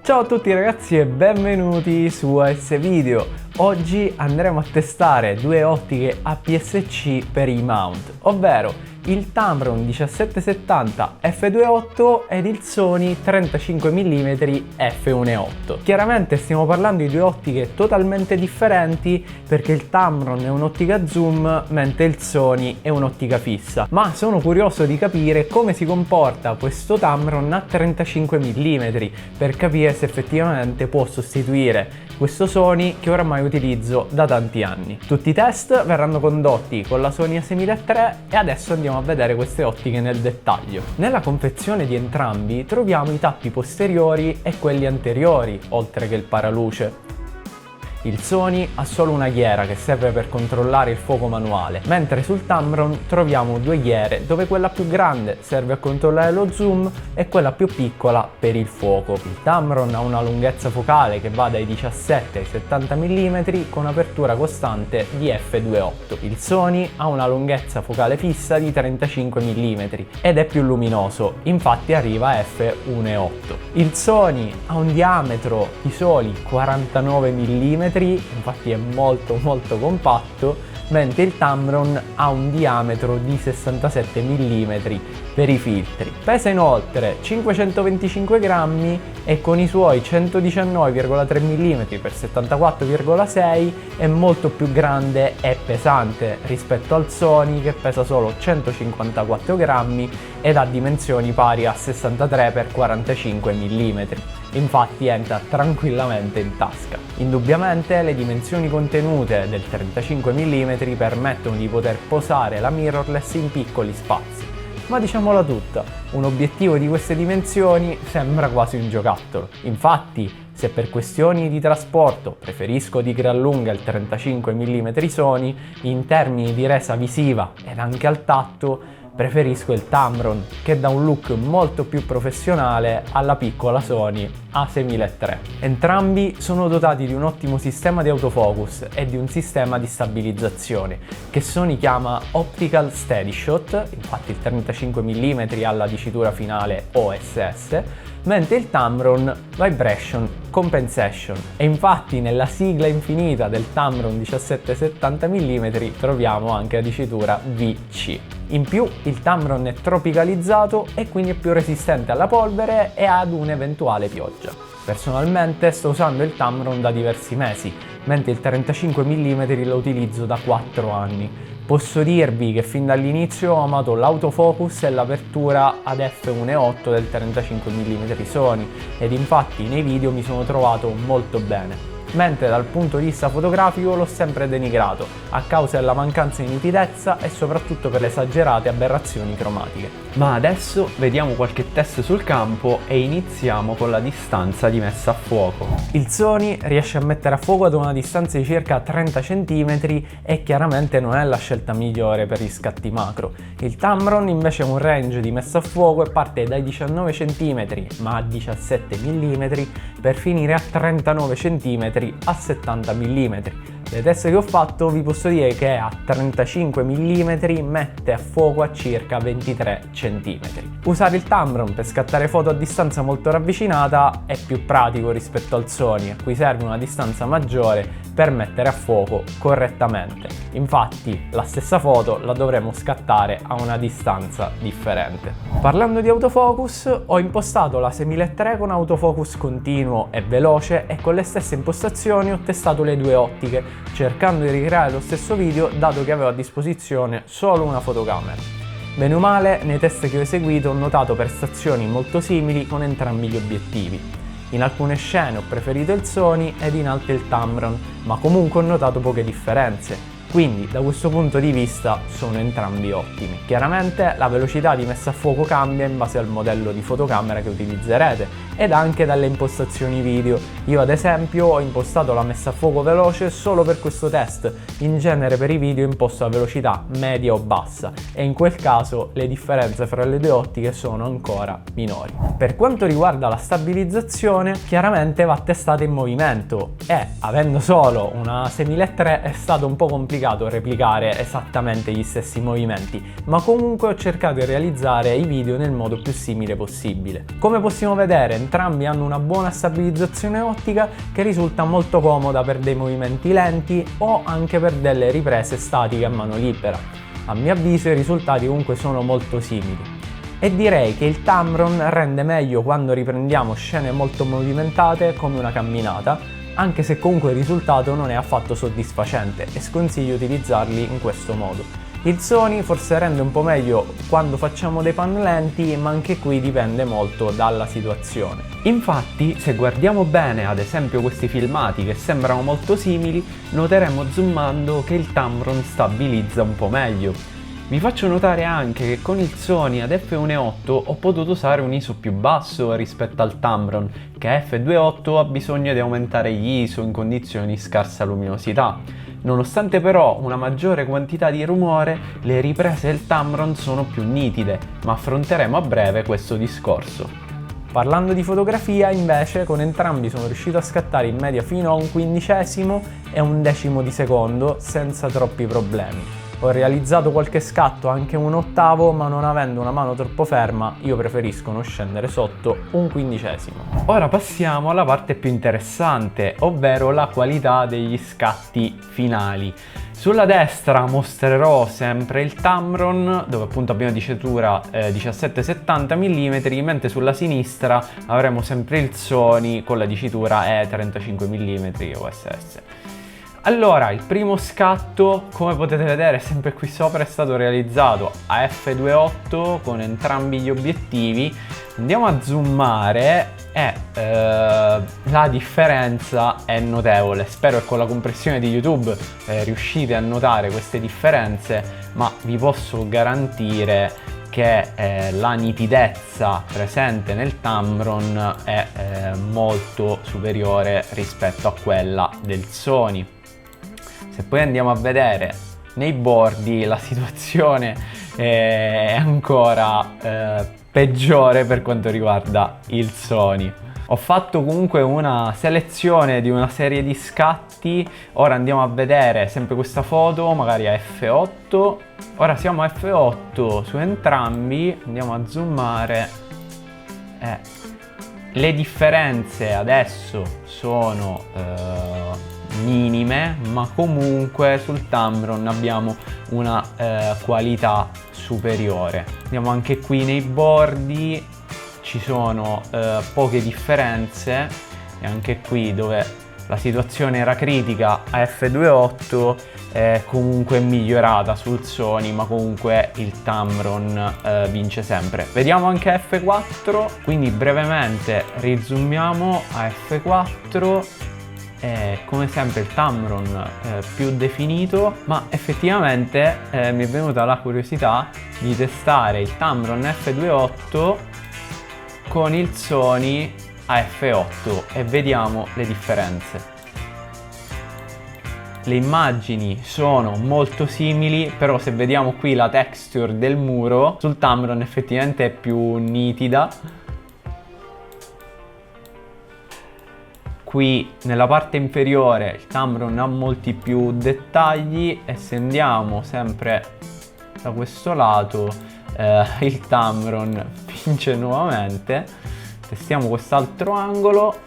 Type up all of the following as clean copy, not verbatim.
Ciao a tutti ragazzi e benvenuti su AS Video. Oggi andremo a testare due ottiche APS-C per i mount, ovvero il Tamron 1770 f2.8 ed il Sony 35 mm f1.8. Chiaramente stiamo parlando di due ottiche totalmente differenti perché il Tamron è un'ottica zoom mentre il Sony è un'ottica fissa, ma sono curioso di capire come si comporta questo Tamron a 35 mm per capire se effettivamente può sostituire questo Sony che oramai utilizzo da tanti anni. Tutti i test verranno condotti con la Sony A6000 III e adesso andiamo a vedere queste ottiche nel dettaglio. Nella confezione di entrambi troviamo i tappi posteriori e quelli anteriori, oltre che il paraluce. Il Sony ha solo una ghiera che serve per controllare il fuoco manuale, mentre sul Tamron troviamo due ghiere dove quella più grande serve a controllare lo zoom e quella più piccola per il fuoco. Il Tamron ha una lunghezza focale che va dai 17 ai 70 mm con apertura costante di f2.8. Il Sony ha una lunghezza focale fissa di 35 mm ed è più luminoso, infatti arriva a f1.8. Il Sony ha un diametro di soli 49 mm, infatti è molto compatto, mentre il Tamron ha un diametro di 67 mm per i filtri. Pesa inoltre 525 grammi e con i suoi 119,3 mm per 74,6 è molto più grande e pesante rispetto al Sony che pesa solo 154 grammi ed ha dimensioni pari a 63 x 45 mm. Infatti entra tranquillamente in tasca. Indubbiamente le dimensioni contenute del 35 mm permettono di poter posare la mirrorless in piccoli spazi. Ma diciamola tutta, un obiettivo di queste dimensioni sembra quasi un giocattolo. Infatti, se per questioni di trasporto preferisco di gran lunga il 35 mm Sony, in termini di resa visiva ed anche al tatto, preferisco il Tamron, che dà un look molto più professionale alla piccola Sony A6000 III. Entrambi sono dotati di un ottimo sistema di autofocus e di un sistema di stabilizzazione, che Sony chiama Optical Steady Shot, infatti il 35 mm ha la dicitura finale OSS, mentre il Tamron Vibration Compensation, e infatti nella sigla infinita del Tamron 1770 mm troviamo anche la dicitura VC. In più il Tamron è tropicalizzato e quindi è più resistente alla polvere e ad un'eventuale pioggia. Personalmente sto usando il Tamron da diversi mesi, mentre il 35 mm lo utilizzo da 4 anni. Posso dirvi che fin dall'inizio ho amato l'autofocus e l'apertura ad f1.8 del 35 mm Sony ed infatti nei video mi sono trovato molto bene. Mentre dal punto di vista fotografico l'ho sempre denigrato a causa della mancanza di nitidezza e soprattutto per le esagerate aberrazioni cromatiche. Ma adesso vediamo qualche test sul campo e iniziamo con la distanza di messa a fuoco. Il Sony riesce a mettere a fuoco ad una distanza di circa 30 cm e chiaramente non è la scelta migliore per gli scatti macro. Il Tamron invece ha un range di messa a fuoco e parte dai 19 cm ma a 17 mm per finire a 39 cm a 70 mm. Le test che ho fatto vi posso dire che a 35 mm mette a fuoco a circa 23 cm. Usare il Tamron per scattare foto a distanza molto ravvicinata è più pratico rispetto al Sony, a cui serve una distanza maggiore per mettere a fuoco correttamente. Infatti la stessa foto la dovremo scattare a una distanza differente. Parlando di autofocus, ho impostato la A6000 III con autofocus continuo e veloce e con le stesse impostazioni ho testato le due ottiche, cercando di ricreare lo stesso video dato che avevo a disposizione solo una fotocamera. Bene o male, nei test che ho eseguito ho notato prestazioni molto simili con entrambi gli obiettivi. In alcune scene ho preferito il Sony ed in altre il Tamron, ma comunque ho notato poche differenze. Quindi da questo punto di vista sono entrambi ottimi. Chiaramente la velocità di messa a fuoco cambia in base al modello di fotocamera che utilizzerete ed anche dalle impostazioni video. Io ad esempio ho impostato la messa a fuoco veloce solo per questo test, in genere per i video imposto a velocità media o bassa e in quel caso le differenze fra le due ottiche sono ancora minori. Per quanto riguarda la stabilizzazione, chiaramente va testata in movimento e avendo solo una A6000 III è stato un po' complicato complicato replicare esattamente gli stessi movimenti, ma comunque ho cercato di realizzare i video nel modo più simile possibile. Come possiamo vedere, entrambi hanno una buona stabilizzazione ottica che risulta molto comoda per dei movimenti lenti o anche per delle riprese statiche a mano libera. A mio avviso i risultati comunque sono molto simili. E direi che il Tamron rende meglio quando riprendiamo scene molto movimentate come una camminata, anche se comunque il risultato non è affatto soddisfacente e sconsiglio utilizzarli in questo modo. Il Sony forse rende un po' meglio quando facciamo dei pan lenti, ma anche qui dipende molto dalla situazione. Infatti, se guardiamo bene ad esempio questi filmati che sembrano molto simili, noteremo zoomando che il Tamron stabilizza un po' meglio. Vi faccio notare anche che con il Sony ad f1.8 ho potuto usare un ISO più basso rispetto al Tamron, che a f2.8 ha bisogno di aumentare gli ISO in condizioni di scarsa luminosità. Nonostante però una maggiore quantità di rumore, le riprese del Tamron sono più nitide, ma affronteremo a breve questo discorso. Parlando di fotografia, invece, con entrambi sono riuscito a scattare in media fino a un quindicesimo e un decimo di secondo senza troppi problemi. Ho realizzato qualche scatto anche un ottavo, ma non avendo una mano troppo ferma, io preferisco non scendere sotto un quindicesimo. Ora passiamo alla parte più interessante, ovvero la qualità degli scatti finali. Sulla destra mostrerò sempre il Tamron, dove appunto abbiamo dicitura 17-70 mm, mentre sulla sinistra avremo sempre il Sony con la dicitura 35 mm OSS. Allora, il primo scatto, come potete vedere sempre qui sopra, è stato realizzato a f2.8 con entrambi gli obiettivi. Andiamo a zoomare e la differenza è notevole. Spero che con la compressione di YouTube riuscite a notare queste differenze, ma vi posso garantire che la nitidezza presente nel Tamron è molto superiore rispetto a quella del Sony. Se poi andiamo a vedere nei bordi, la situazione è ancora peggiore per quanto riguarda il Sony. Ho fatto comunque una selezione di una serie di scatti. Ora andiamo a vedere sempre questa foto, magari a f8. Ora siamo a f8 su entrambi, andiamo a zoomare. Le differenze adesso sono minime, ma comunque sul Tamron abbiamo una qualità superiore. Andiamo anche qui nei bordi, ci sono poche differenze, e anche qui dove la situazione era critica a f2.8 è comunque migliorata sul Sony, ma comunque il Tamron vince sempre. Vediamo anche a f4, quindi brevemente rizoomiamo a f4. Come sempre il Tamron più definito, ma effettivamente mi è venuta la curiosità di testare il Tamron f2.8 con il Sony a f8 e vediamo le differenze. Le immagini sono molto simili, però se vediamo qui la texture del muro sul Tamron effettivamente è più nitida. Qui nella parte inferiore il Tamron ha molti più dettagli e se andiamo sempre da questo lato il Tamron vince nuovamente. Testiamo quest'altro angolo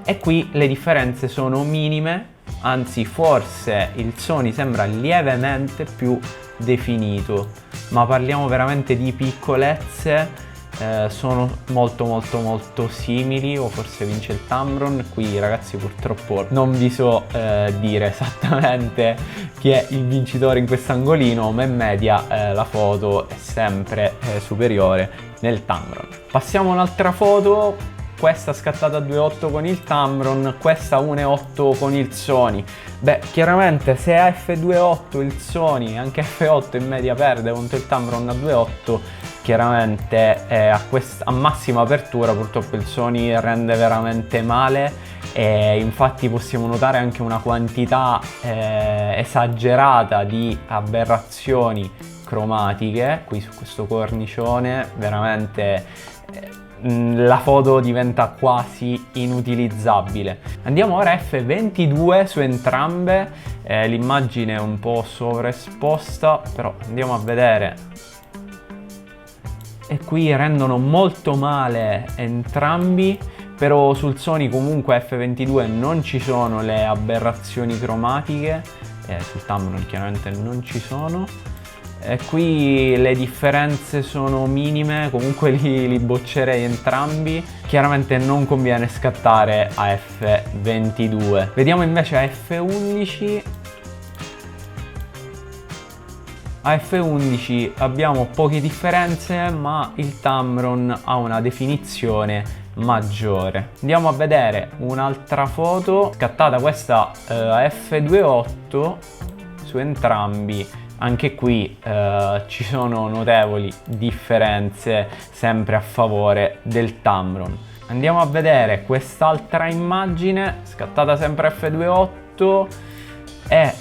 e qui le differenze sono minime, anzi forse il Sony sembra lievemente più definito, ma parliamo veramente di piccolezze. Sono molto simili, o forse vince il Tamron. Qui ragazzi purtroppo non vi so dire esattamente chi è il vincitore in quest'angolino, ma in media la foto è sempre superiore nel Tamron. Passiamo a un'altra foto, questa scattata a 2.8 con il Tamron, questa 1.8 con il Sony. Beh, chiaramente se a f2.8 il Sony anche f8 in media perde contro il Tamron a 2.8, chiaramente a massima apertura purtroppo il Sony rende veramente male, e infatti possiamo notare anche una quantità esagerata di aberrazioni cromatiche qui su questo cornicione. Veramente la foto diventa quasi inutilizzabile. Andiamo ora a f22 su entrambe l'immagine è un po' sovraesposta, però andiamo a vedere. E qui rendono molto male entrambi, però sul Sony comunque F22 non ci sono le aberrazioni cromatiche, sul Tamron chiaramente non ci sono. E qui le differenze sono minime, comunque li boccerei entrambi. Chiaramente non conviene scattare a F22. Vediamo invece a F11. A F11 abbiamo poche differenze, ma il Tamron ha una definizione maggiore. Andiamo a vedere un'altra foto scattata questa a F28 su entrambi. Anche qui ci sono notevoli differenze sempre a favore del Tamron. Andiamo a vedere quest'altra immagine scattata sempre a F28 e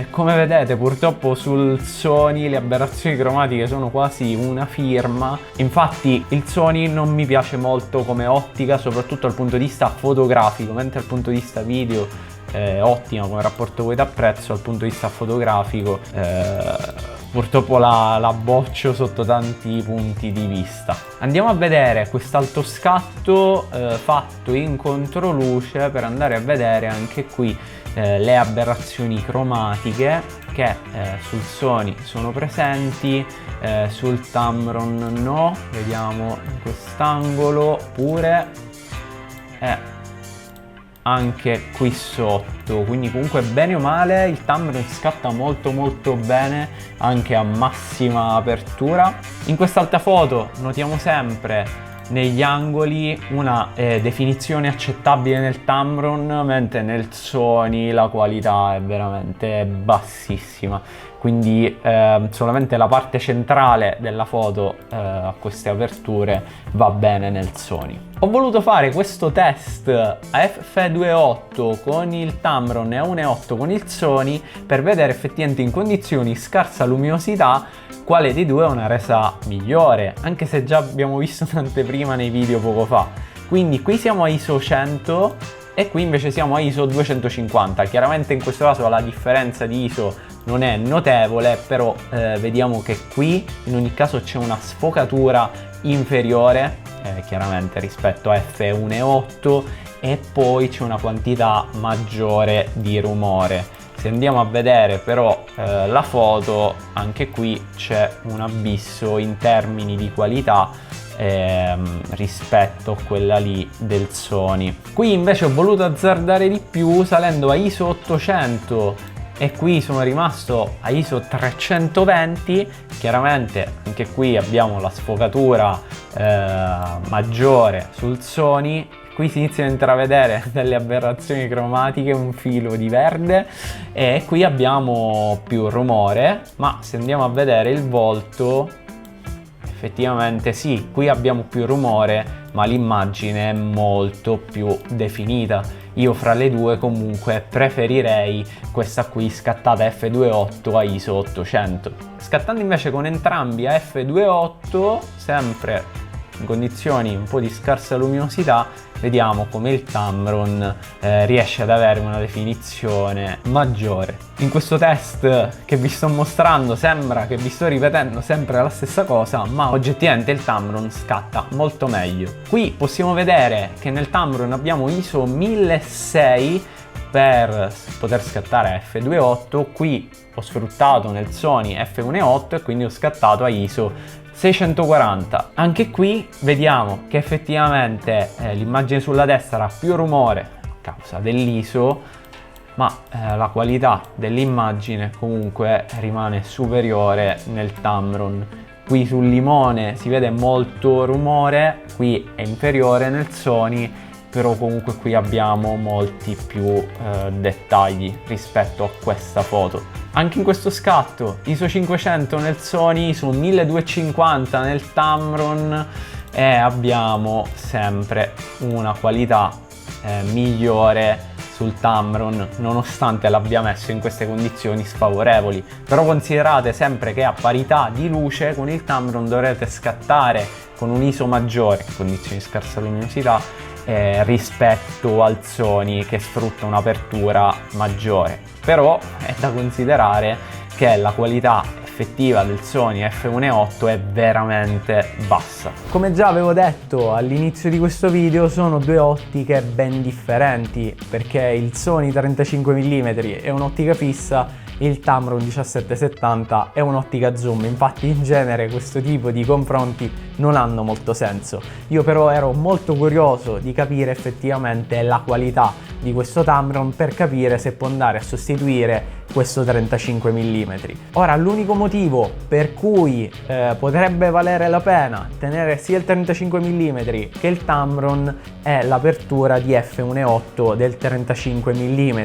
come vedete purtroppo sul Sony le aberrazioni cromatiche sono quasi una firma. Infatti il Sony non mi piace molto come ottica, soprattutto dal punto di vista fotografico, mentre dal punto di vista video ottima come rapporto qualità-prezzo. Dal punto di vista fotografico purtroppo la boccio sotto tanti punti di vista. Andiamo a vedere quest'altro scatto fatto in controluce per andare a vedere anche qui le aberrazioni cromatiche che sul Sony sono presenti, sul Tamron no. Vediamo in quest'angolo pure, anche qui sotto, quindi comunque bene o male il Tamron scatta molto bene anche a massima apertura. In quest'altra foto notiamo sempre negli angoli una definizione accettabile nel Tamron, mentre nel Sony la qualità è veramente bassissima, quindi solamente la parte centrale della foto a queste aperture va bene nel Sony. Ho voluto fare questo test a f2.8 con il Tamron e a 1.8 con il Sony per vedere effettivamente in condizioni scarsa luminosità quale dei due ha una resa migliore, anche se già abbiamo visto un'anteprima nei video poco fa. Quindi qui siamo a ISO 100 e qui invece siamo a ISO 250. Chiaramente in questo caso la differenza di ISO non è notevole, però vediamo che qui in ogni caso c'è una sfocatura inferiore chiaramente rispetto a F1.8 e poi c'è una quantità maggiore di rumore. Se andiamo a vedere però la foto, anche qui c'è un abisso in termini di qualità rispetto a quella lì del Sony. Qui invece ho voluto azzardare di più salendo a ISO 800 e qui sono rimasto a ISO 320. Chiaramente anche qui abbiamo la sfocatura maggiore sul Sony. Qui si iniziano a intravedere delle aberrazioni cromatiche, un filo di verde, e qui abbiamo più rumore, ma se andiamo a vedere il volto effettivamente sì, qui abbiamo più rumore, ma l'immagine è molto più definita. Io fra le due comunque preferirei questa qui scattata f2.8 a ISO 800. Scattando invece con entrambi a f2.8, sempre in condizioni un po' di scarsa luminosità, vediamo come il Tamron riesce ad avere una definizione maggiore. In questo test che vi sto mostrando sembra che vi sto ripetendo sempre la stessa cosa, ma oggettivamente il Tamron scatta molto meglio. Qui possiamo vedere che nel Tamron abbiamo ISO 1600 per poter scattare f2.8, qui ho sfruttato nel Sony f1.8 e quindi ho scattato a ISO 640. Anche qui vediamo che effettivamente l'immagine sulla destra ha più rumore a causa dell'ISO, ma la qualità dell'immagine comunque rimane superiore nel Tamron. Qui sul limone si vede molto rumore, qui è inferiore nel Sony, però comunque qui abbiamo molti più dettagli rispetto a questa foto. Anche in questo scatto ISO 500 nel Sony, ISO 1250 nel Tamron, e abbiamo sempre una qualità migliore sul Tamron, nonostante l'abbia messo in queste condizioni sfavorevoli. Però considerate sempre che a parità di luce con il Tamron dovrete scattare con un ISO maggiore in condizioni di scarsa luminosità rispetto al Sony che sfrutta un'apertura maggiore. Però è da considerare che la qualità effettiva del Sony f1.8 è veramente bassa. Come già avevo detto all'inizio di questo video, sono due ottiche ben differenti, perché il Sony 35 mm è un'ottica fissa, il Tamron 1770 è un'ottica zoom. Infatti in genere questo tipo di confronti non hanno molto senso. Io però ero molto curioso di capire effettivamente la qualità di questo Tamron per capire se può andare a sostituire questo 35 mm. Ora, l'unico motivo per cui potrebbe valere la pena tenere sia il 35 mm che il Tamron è l'apertura di f1.8 del 35 mm,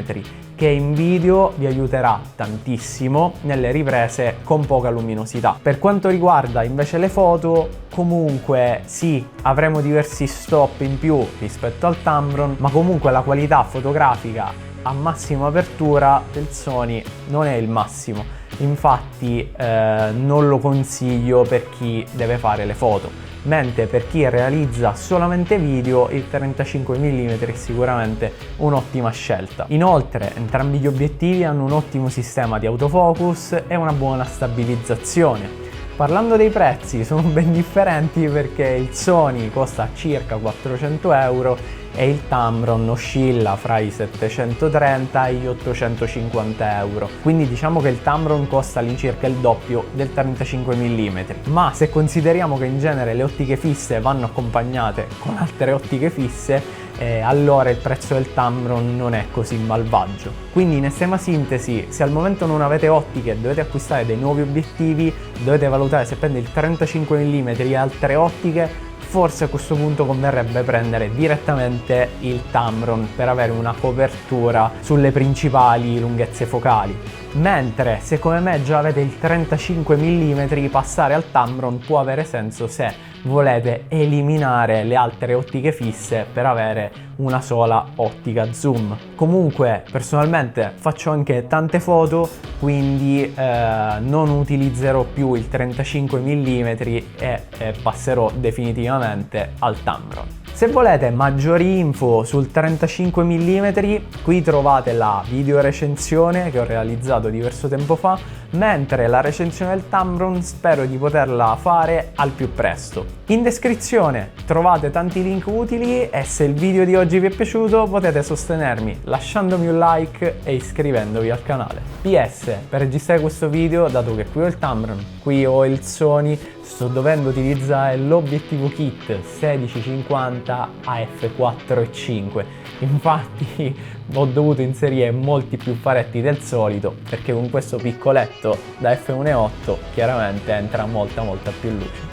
che in video vi aiuterà tantissimo nelle riprese con poca luminosità. Per quanto riguarda invece le foto, comunque sì, avremo diversi stop in più rispetto al Tamron, ma comunque la qualità fotografica a massima apertura del Sony non è il massimo. Infatti non lo consiglio per chi deve fare le foto, mentre per chi realizza solamente video il 35 mm è sicuramente un'ottima scelta. Inoltre entrambi gli obiettivi hanno un ottimo sistema di autofocus e una buona stabilizzazione. Parlando dei prezzi, sono ben differenti perché il Sony costa circa 400 euro e il Tamron oscilla fra i 730 e gli 850 euro. Quindi diciamo che il Tamron costa all'incirca il doppio del 35 mm. Ma se consideriamo che in genere le ottiche fisse vanno accompagnate con altre ottiche fisse, allora il prezzo del Tamron non è così malvagio. Quindi in estrema sintesi, se al momento non avete ottiche e dovete acquistare dei nuovi obiettivi, dovete valutare se prendere il 35 mm e altre ottiche. Forse a questo punto converrebbe prendere direttamente il Tamron per avere una copertura sulle principali lunghezze focali. Mentre se come me già avete il 35 mm, passare al Tamron può avere senso se volete eliminare le altre ottiche fisse per avere una sola ottica zoom. Comunque personalmente faccio anche tante foto, quindi non utilizzerò più il 35 mm e passerò definitivamente al Tamron. Se volete maggiori info sul 35 mm, qui trovate la video recensione che ho realizzato diverso tempo fa, mentre la recensione del Tamron spero di poterla fare al più presto. In descrizione trovate tanti link utili e se il video di oggi vi è piaciuto potete sostenermi lasciandomi un like e iscrivendovi al canale. PS, per registrare questo video, dato che qui ho il Tamron, qui ho il Sony, sto dovendo utilizzare l'obiettivo kit 16-50 a f4.5. Infatti ho dovuto inserire molti più faretti del solito perché con questo piccoletto da f1.8 chiaramente entra molta più luce.